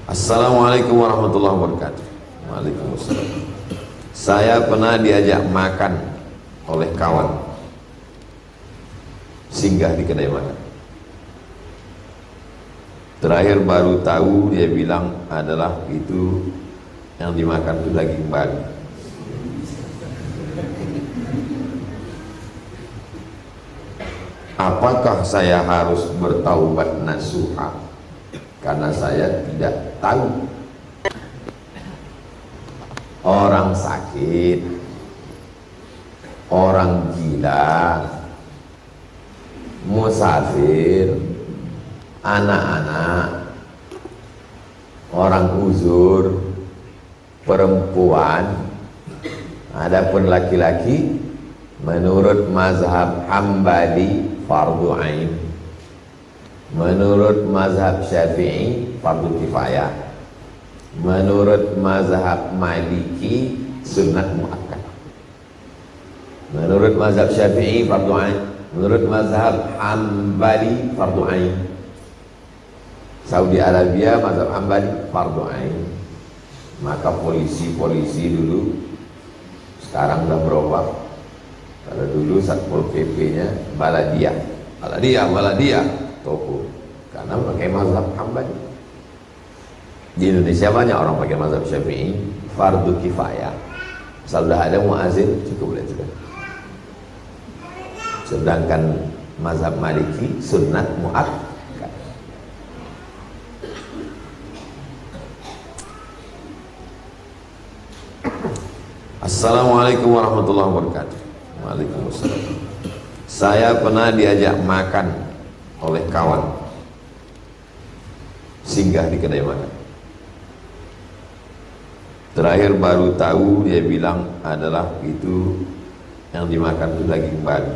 Assalamualaikum warahmatullahi wabarakatuh. Waalaikumsalam. Saya pernah diajak makan oleh kawan, singgah di kedai makan. Terakhir baru tahu dia bilang adalah itu yang dimakan itu daging babi. Apakah saya harus bertaubat nasuha karena saya tidak tahu? Orang sakit, orang gila, musafir, anak-anak, orang uzur, perempuan, adapun laki-laki menurut mazhab Hambali fardu ain, menurut mazhab Syafi'i fardu kifayah, menurut mazhab Maliki sunnat muakkad, menurut mazhab Syafi'i fardu ain, menurut mazhab Hambali fardu ain. Saudi Arabia mazhab Hambali fardu ain. Maka polisi dulu, sekarang udah berubah. Kalau dulu Satpol PP-nya Baladiyah, toko, karena pakai mazhab Hambali. Di Indonesia banyak orang pakai mazhab Syafi'i, fardu kifayah. Sudah ada muazin cukup boleh juga. Sedangkan mazhab Maliki sunnat muakkad. Assalamualaikum warahmatullahi wabarakatuh. Waalaikumsalam. Saya pernah diajak makan oleh kawan, singgah di kedai makan. Terakhir baru tahu dia bilang adalah itu yang dimakan itu daging babi.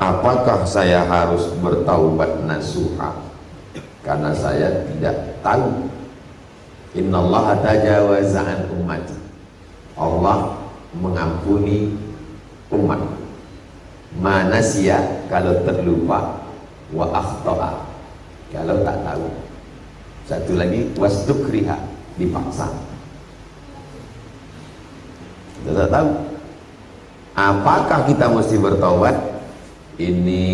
Apakah saya harus bertaubat nasuha karena saya tidak tahu? Innallaha tajawaza an ummati. Allah mengampuni umat. Manasya kalau terlupa, wa akhta'a kalau tak tahu. Satu lagi wastukriha, dipaksa. Kita tak tahu. Apakah kita mesti bertaubat? Ini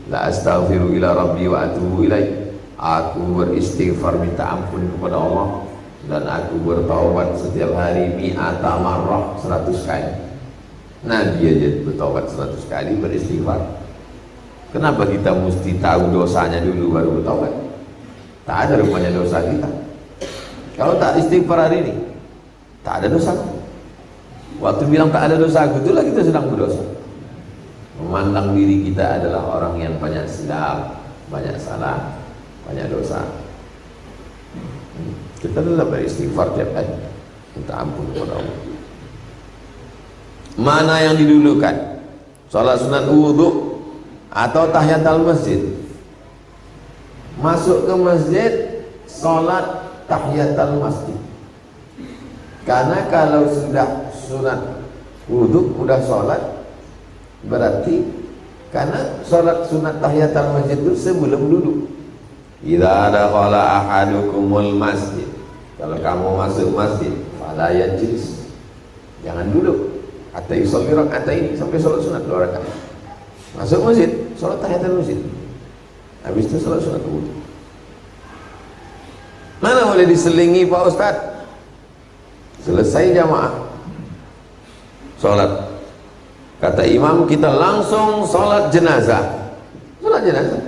la astaghfiru ila rabbi wa atubu ilaih. Aku beristighfar minta ampun kepada Allah dan aku bertaubat setiap hari mi'ata marrah, 100 kali. Nabi aja bertaubat 100 kali, beristighfar. Kenapa kita mesti tahu dosanya dulu baru bertaubat? Tak ada rupanya dosa kita. Kalau tak istighfar hari ini, tak ada dosa. Waktu bilang tak ada dosa, itulah kita sedang berdosa. Memandang diri kita adalah orang yang banyak silap, banyak salah, banyak dosa. Kita tetap beristighfar tiap hari, minta ampun kepada Allah. Mana yang didulukan? Salat sunat wudhu atau tahiyatul masjid? Masuk ke masjid, salat tahiyatul masjid. Karena kalau sudah sunat wudhu, udah salat, berarti karena salat sunat tahiyatul masjid itu sebelum duduk. Idza dakhala ahadukumul masjid, kalau kamu masuk masjid, fala yajlis, jangan duduk, hatta yusalli rak'atain, sampai salat sunat 2 rakaat. Masuk masjid, salat tahiyatul masjid, habis itu salat sunat wudu. Mana boleh diselingi Pak Ustaz? Selesai jamaah salat, kata imam kita langsung salat jenazah. Salat jenazah,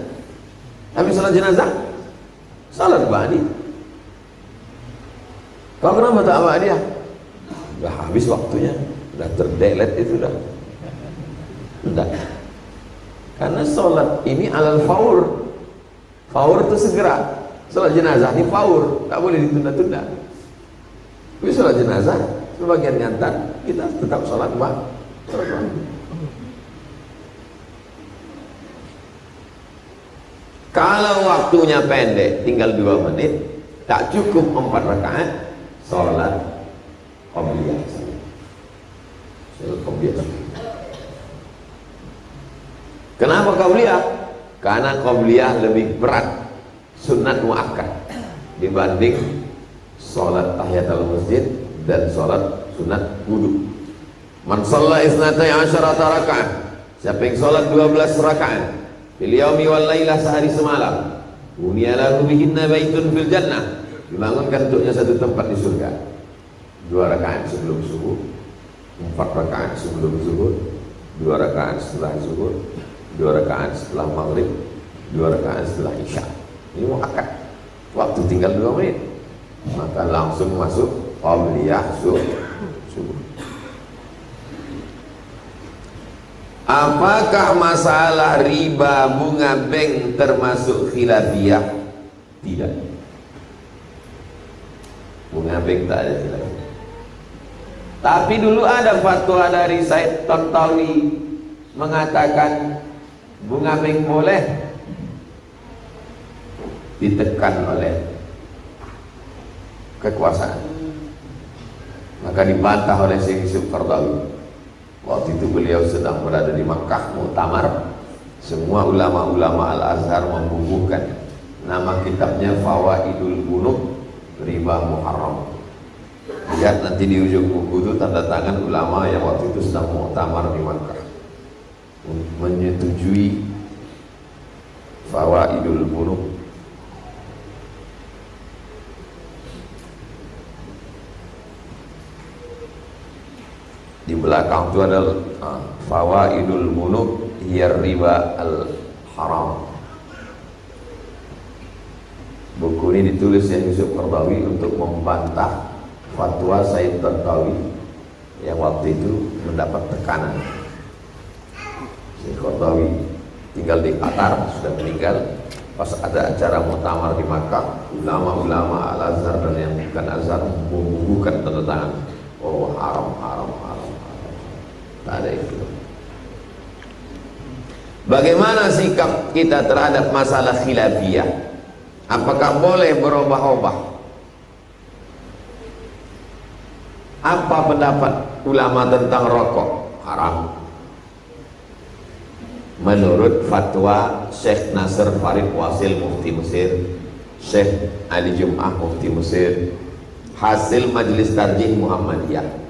habis salat jenazah salat ba'di. Kau kenapa tak ba'diyah? Sudah habis waktunya, sudah terdelet itu dah. Tidak. Karena salat ini alal faur. Faur itu segera. Salat jenazah ini faur, tak boleh ditunda-tunda. Tapi salat jenazah sebagian nyantar, kita tetap salat ba'di. Kalau waktunya pendek, tinggal 2 menit, tak cukup 4 rakaat, sholat qabliyah. Sholat qabliyah. Kenapa qabliyah? Karena qobliyah lebih berat, sunat muakkad dibanding sholat tahiyatul masjid dan sholat sunat wudu. Man shalla isnatai asyarata raka'ah, siapa yang sholat 12 rakaat fil yaumi wal lailah, sehari semalam, bunya lahu bihinna baitun fil jannah, dibangunkan untuknya satu tempat di surga. 2 rakaat sebelum subuh, 4 rakaat sebelum zuhur, 2 rakaat setelah zuhur, 2 rakaat setelah maghrib, 2 rakaat setelah isya. Ini muakkad, waktu tinggal 2 menit, maka langsung masuk qabliyah subuh. Apakah masalah riba bunga bank termasuk khilafiyah? Tidak, bunga bank tak ada khilafiyah. Tapi dulu ada fatwa dari Said Tantawi mengatakan bunga bank boleh, ditekan oleh kekuasaan, maka dibantah oleh Syekh Yusuf Qaradawi. Waktu itu beliau sedang berada di Makkah muktamar. Semua ulama-ulama Al-Azhar membubuhkan nama kitabnya Fawaidul Bunuk Riba Muharram. Lihat nanti di ujung buku itu tanda tangan ulama yang waktu itu sedang muktamar di Makkah menyetujui Fawaidul Bunuk. Di belakang itu adalah Fawaidul Bunuk hiya riba al-haram. Buku ini ditulis Syekh Yusuf Qaradawi untuk membantah fatwa Said Tantawi yang waktu itu mendapat tekanan. Syekh Qaradawi tinggal di Qatar, sudah meninggal. Pas ada acara muktamar di Makkah, ulama-ulama Al-Azhar dan yang bukan Azhar membubuhkan tanda tangan. Oh, haram. Tak ada itu. Bagaimana sikap kita terhadap masalah khilafiyah? Apakah boleh berubah-ubah? Apa pendapat ulama tentang rokok? Haram. Menurut fatwa Syekh Nasr Farid Wasil Mufti Mesir, Syekh Ali Jum'ah Mufti Mesir, hasil Majelis Tarjih Muhammadiyah.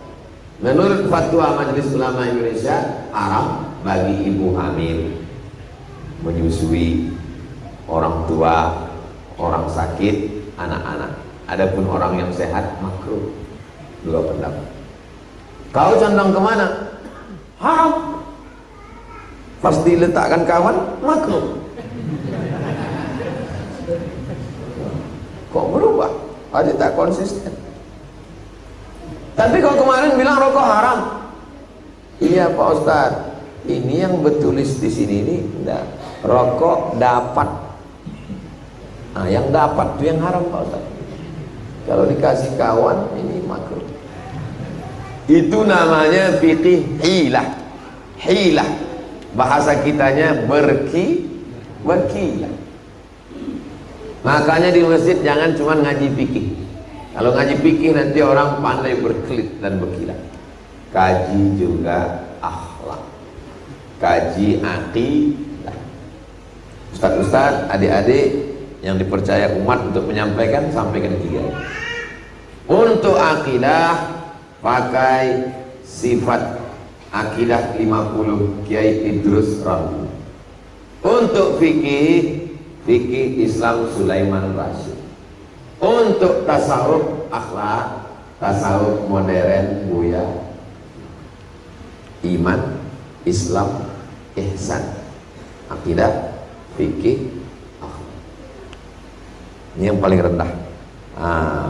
Menurut fatwa Majelis Ulama Indonesia, haram bagi ibu hamil, menyusui, orang tua, orang sakit, anak-anak. Adapun orang yang sehat makruh. 2 pendapat. Kau condong kemana? Haram. Pas diletakkan kawan, makruh. Kok berubah? Ada tak konsisten. Tapi kalau kemarin bilang rokok haram, iya Pak Ustadz, ini yang bertulis di sini ini enggak, rokok dapat. Nah, yang dapat itu yang haram Pak Ustadz. Kalau dikasih kawan ini makruh. Itu namanya fikih hilah. Hilah, bahasa kitanya berkilah. Makanya di masjid jangan cuma ngaji fikih. Kalau ngaji fikih nanti orang pandai berkelit dan berkilah. Kaji juga akhlak, kaji akidah. Ustaz-ustaz, adik-adik yang dipercaya umat untuk menyampaikan, sampaikan 3. Untuk akidah pakai sifat akidah 50 Kiai Idrus Ramli. Untuk fikih Islam Sulaiman Rasyid. Untuk tasawuf akhlak, tasawuf modern Buya, iman, Islam, ihsan, akidah, fikih, akhlak. Ini yang paling rendah.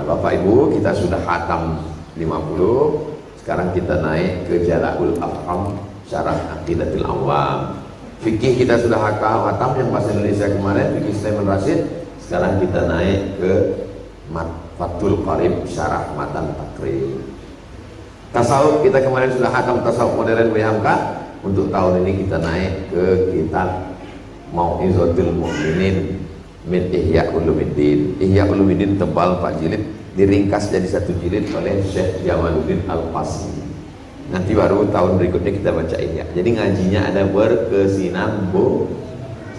Bapak Ibu, kita sudah khatam 50. Sekarang kita naik ke Jala'ul Afham Syarah Aqidatul Awam. Fikih kita sudah khatam yang bahasa Indonesia kemarin, fikih Sulaiman Rasyid. Sekarang kita naik ke Fathul Qarib Syarah Matan Takrib. Tasawuf kita kemarin sudah khatam tasawuf modern Buya Hamka. Untuk tahun ini kita naik ke kitab Mau'izatul Mu'minin min Ihya Ulumuddin. Ihya Ulumuddin tebal 4 jilid, diringkas jadi 1 jilid oleh Syekh Jamaluddin Al-Fasli. Nanti baru tahun berikutnya kita baca Ihya. Jadi ngajinya ada berkesinambungan.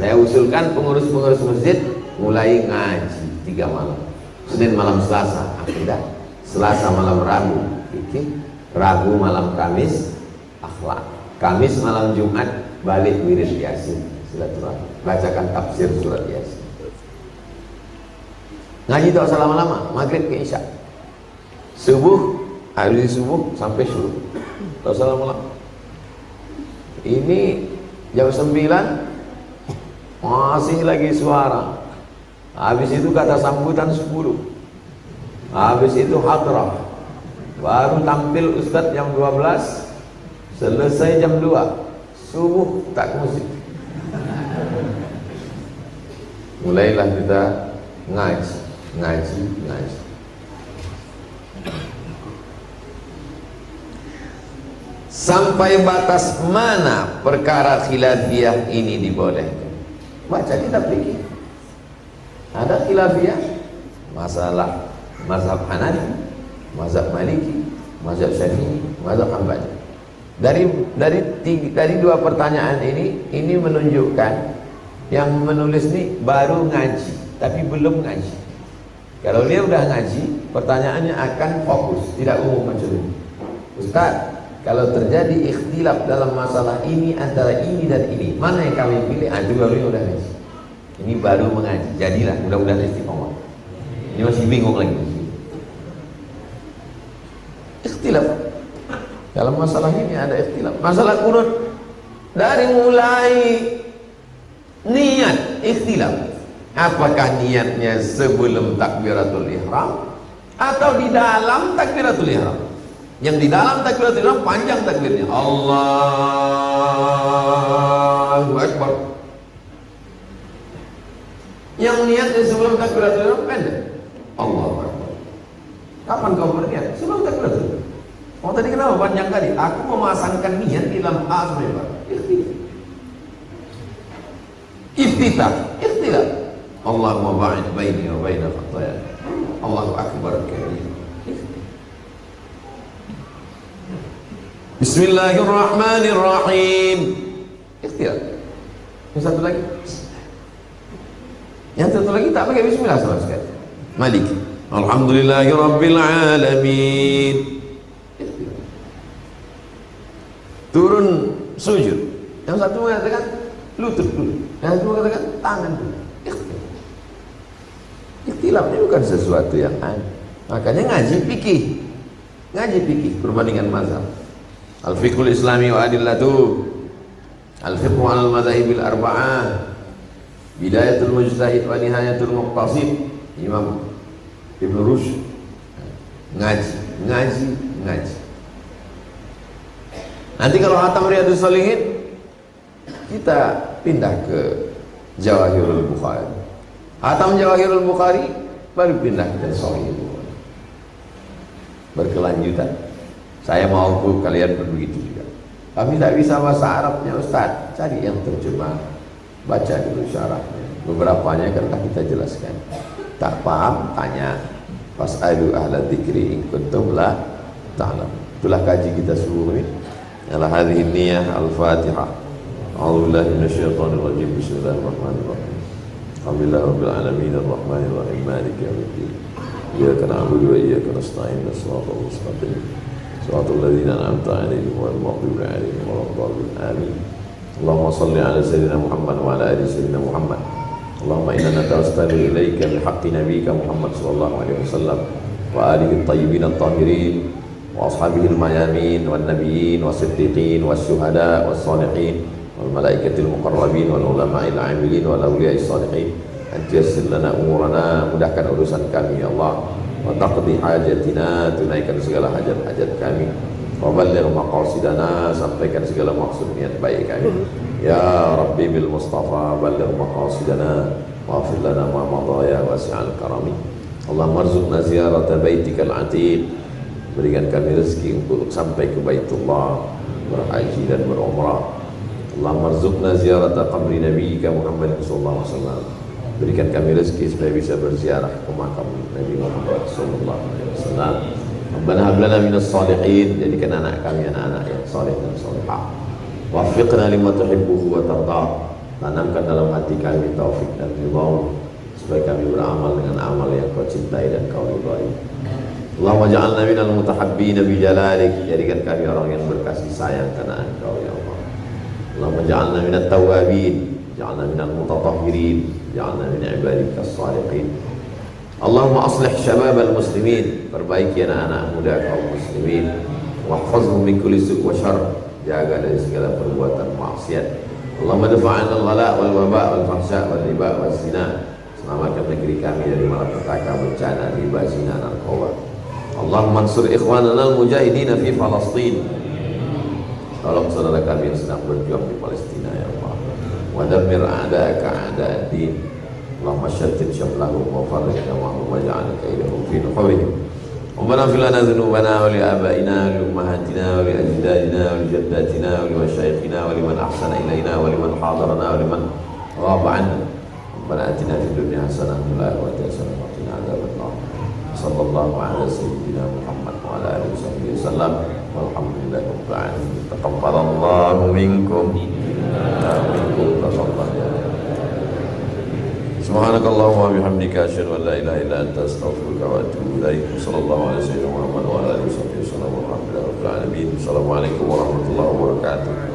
Saya usulkan pengurus-pengurus masjid mulai ngaji 3 malam. Senin malam Selasa akidah, Selasa malam Rabu fikih, Rabu malam Kamis akhlak, Kamis malam Jumat balik wirid Yasin, silaturahmi, bacakan tafsir surat Yasin. Ngaji tak usah lama-lama, maghrib ke isya, subuh, hari subuh sampai syuruk, tak usah lama-lama. Ini jam 9 masih lagi suara, habis itu kata sambutan 10, habis itu hadrah, baru tampil ustadz jam 12, selesai jam 2, subuh tak musik. Mulailah kita ngaji. Sampai batas mana perkara khilafiyah ini dibolehkan? Baca kitab fikih. Ada khilafiyah masalah mazhab Hanafi, mazhab Maliki, mazhab Syafi'i, mazhab Hambali. Dari 2 pertanyaan ini menunjukkan yang menulis ini baru ngaji tapi belum ngaji. Kalau dia udah ngaji, pertanyaannya akan fokus, tidak umum macam ini. Ustaz, kalau terjadi ikhtilaf dalam masalah ini antara ini dan ini, mana yang kami pilih? Itu baru yang udah ngaji. Ini baru mengaji. Jadilah mudah-mudahan istiqomah. Ini masih bingung lagi. Ikhtilaf. Dalam masalah ini ada ikhtilaf. Masalah kunut dari mulai niat ikhtilaf. Apakah niatnya sebelum takbiratul ihram atau di dalam takbiratul ihram? Yang di dalam takbiratul ihram panjang takbirnya, Allahu Akbar. Yang niatnya sebelum takbiratul ihram pendek, Allahu Akbar. Kapan kau berniat? Sebelum takbiratul ihram. Oh tadi kenapa panjang kali? Aku memasangkan niat di dalam azmah. Iftitah. Allahumma ba'id baini wa baina khataya. Allahu Akbar kabir. Bismillahirrahmanirrahim. Ikhtiar. Yang satu lagi tak pakai bismillah sama sekali. Malik. Alhamdulillahirabbil alamin. Ikhtiar. Turun sujud. Yang satu mengatakan lutut dulu. Yang satu mengatakan tangan dulu. Ikhtiar. Ikhtilaf ini bukan sesuatu yang aneh. Makanya ngaji fikih. Ngaji fikih perbandingan mazhab. Al-fiqhul islami wa adillatu, al-fiqhu al madhahibil arba'ah, bidayatul mujtahid wa nihayatul muqtasid, Imam Ibn Rushd. Ngaji. Nanti kalau hatam Riyadhus Shalihin, kita pindah ke Jawahirul Bukhari. Hatam Jawahirul Bukhari, baru pindah ke Sahih Bukhari. Berkelanjutan. Saya mau kalian begitu juga. Kami tidak bisa bahasa Arabnya Ustaz, cari yang terjemah, baca dulu syarahnya. Beberapanya kan kita jelaskan. Tak paham, tanya. Fas'alu ahla dzikri in kuntum la ta'lam. Itulah kaji kita seluruh ini. Ala hadhihi niyyah al-Fatihah. A'udzu billahi minasyaitonir rajim. Bismillahirrahmanirrahim. Alhamdulillahi rabbil alamin arrahmanir rahim maliki yaumiddin. Iyyaka na'budu wa iyyaka nasta'in. Shiratal mustaqim. Shiratal ladzina an'amta 'alaihim ghairil maghdubi 'alaihim waladdallin. Amin. Allahumma shalli 'ala sayyidina Muhammad wa 'ala ali sayyidina Muhammad. Allahumma inna natawassalu ilaika bihaqqi nabiyyika Muhammad sallallahu alaihi wasallam wa alihi at-tayyibin at-tahirin wa ashabihi al-mayamin wan nabiyyin was-siddiqin was-syuhada was-shalihin wal malaikatil muqarrabin wal ulama'il 'amilin wal awliya'is shalihin. Yassir lana umurana, mudahkan urusan kami ya Allah. Wa taqdi hajatina, tunaikan segala hajat-hajat kami. Wa balligh maqasidana, sampaikan segala maksud niat baik kami. Ya Rabbi bil Mustafa balligh maqasidana waghfir lana ma madha ya wasi'al karami. Allahumma arzuqna ziyarata baitikal atiq. Berikan kami rezeki untuk sampai ke Baitullah, berhaji dan berumrah. Allahumma arzuqna ziyarata qabri nabiyyika Muhammad sallallahu alaihi wasallam. Berikan kami rezeki supaya bisa berziarah ke makam Nabi Muhammad sallallahu alaihi wasallam. Rabbana hab lana minas shalihin, jadikan anak kami anak-anak yang saleh dan salihah. Waffiqna lima tuhibbuhu wa tardah. Tanamkan dalam hati kami taufik dan ridha, supaya kami beramal dengan amal yang kau cintai dan kau ridhai. Allahumma ja'alna minal mutahabbina bi jalalik, jadikan kami orang yang berkasih sayang karena Engkau ya Allah. Allahumma ja'alna minat tawwabin, ja'alna minal mutatahhirin, ja'alna min ibadikas shalihin. Allahumma aslih syababal muslimin, perbaiki anak-anak muda kaum muslimin, wahfazhum min kulli su' wa syarr, jaga dari segala perbuatan maksiat. Allahumma dafa'na al-ghala wal waba wal fahsya wal riba wal zina, selamatkan negeri kami dari malapetaka, bencana, riba, zina, narkoba. Allahumma ansur ikhwanana al-mujahidin fi Palestin, tolong saudara kami yang sedang berjuang di Palestina ya Allah. Wa dammir a'da'aka a'da'ad-din, Allahumma syattit syamlahum wa farriq jama'ahum waj'al kaidahum fi nuhurihim. Rabbana ighfir lana dhunubana wa li abaina wa li ummahatina wa li ajdadina wa li jaddatina wa li masyayikhina wa liman ahsana ilaina wa liman hadarana wa liman ghaba 'anna. Rabbana atina fid dunya hasanah wa fil akhirati hasanah wa qina adzabannar. Sallallahu ala sayyidina Muhammad wa ala alihi wasallam. Walhamdulillahi rabbil alamin. Taqabbalallahu minkum wa minkum taqabbal. Subhanakallahumma wa bihamdika asyhadu an la ilaha illa anta astaghfiruka wa atubu ilaik. Sallallahu alaihi wasallam wa ala alihi wasallam. Assalamualaikum warahmatullahi wabarakatuh.